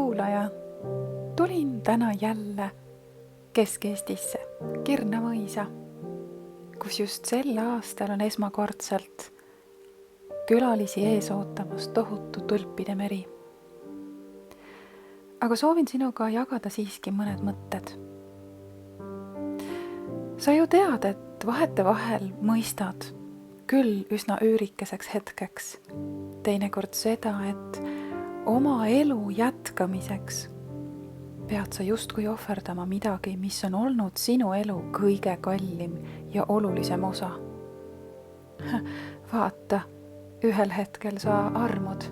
kuulaja, tulin täna jälle Kesk-Eestisse, Kirna mõisa, kus just sel aastal on esmakordselt külalisi ees ootamas tohutu tulpide meri. Aga soovin sinuga jagada siiski mõned mõtted. Sa ju tead, et vahetevahel mõistad küll üsna üürikeseks hetkeks teinekord seda, et oma elu jätkamiseks pead sa justkui ohverdama midagi, mis on olnud sinu elu kõige kallim ja olulisem osa. Vaata, ühel hetkel sa armud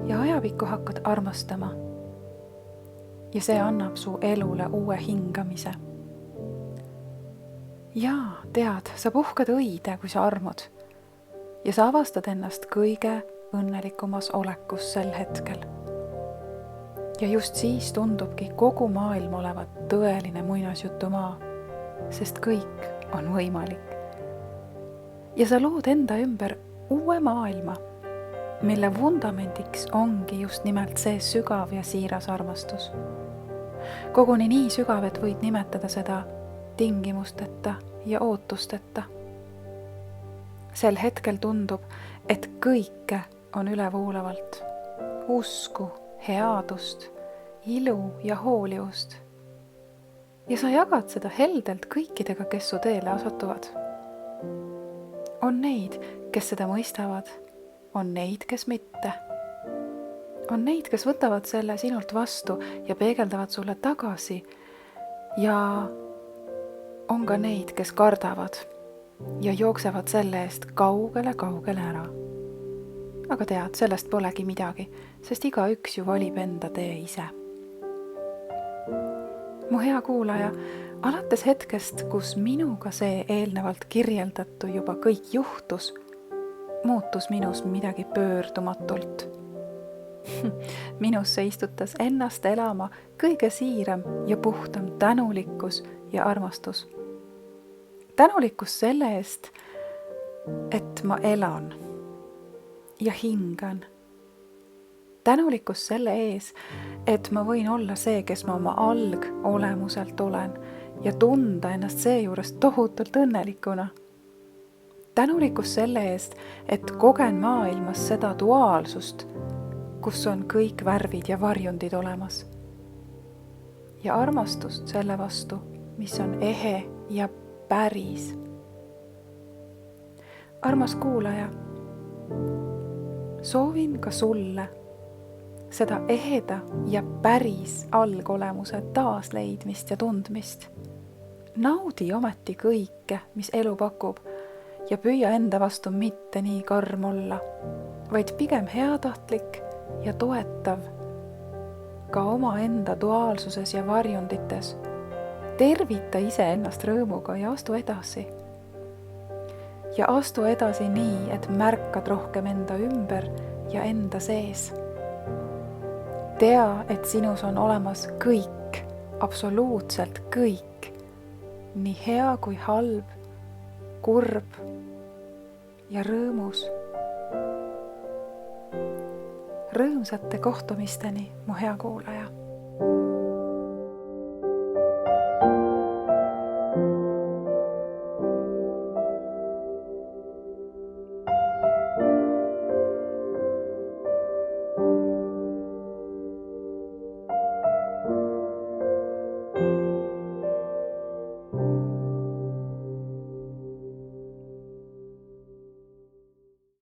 ja ajapikku hakkad armastama. Ja see annab su elule uue hingamise. Jaa, tead, sa puhkad õide, kui sa armud ja sa avastad ennast kõige õnnelikumas olekus sel hetkel. Ja just siis tundubki kogu maailm olevat tõeline muinasjutumaa, sest kõik on võimalik. Ja sa lood enda ümber uue maailma, mille vundamendiks ongi just nimelt see sügav ja siiras armastus. Koguni nii sügav, et võid nimetada seda tingimusteta ja ootusteta. Sel hetkel tundub, et kõike on ülevoolavalt. Usku, headust, ilu ja hoolivust. Ja sa jagad seda heldelt kõikidega, kes su teele asetuvad. On neid, kes seda mõistavad, on neid, kes mitte. On neid, kes võtavad selle sinult vastu ja peegeldavad sulle tagasi. Ja on ka neid, kes kardavad ja jooksevad selle eest kaugele ära. Aga tead, sellest polegi midagi, sest igaüks ju valib enda tee ise. Mu hea kuulaja, alates hetkest, kus minuga see eelnevalt kirjeldatu juba kõik juhtus, muutus minus midagi pöördumatult. Minusse istutas ennast elama kõige siiram ja puhtam tänulikkus ja armastus. Tänulikkus selle eest, et ma elan ja hingan. Tänulikkus selle ees, et ma võin olla see, kes ma oma algolemuselt olen ja tunda ennast seejuures tohutult õnnelikuna. Tänulikkus selle eest, et kogen maailmas seda duaalsust, kus on kõik värvid ja varjundid olemas. Ja armastust selle vastu, mis on ehe ja päris. Armas kuulaja, soovin ka sulle seda eheda ja päris algolemuse taasleidmist ja tundmist. Naudi ometi kõike, mis elu pakub ja püüa enda vastu mitte nii karm olla, vaid pigem heatahtlik ja toetav ka oma enda duaalsuses ja varjundites. Tervita ise ennast rõõmuga ja astu edasi. Ja astu edasi nii, et märkad rohkem enda ümber ja enda sees. Tea, et sinus on olemas kõik, absoluutselt kõik, nii hea kui halb, kurb ja rõõmus. Rõõmsate kohtumisteni, mu hea kuulaja.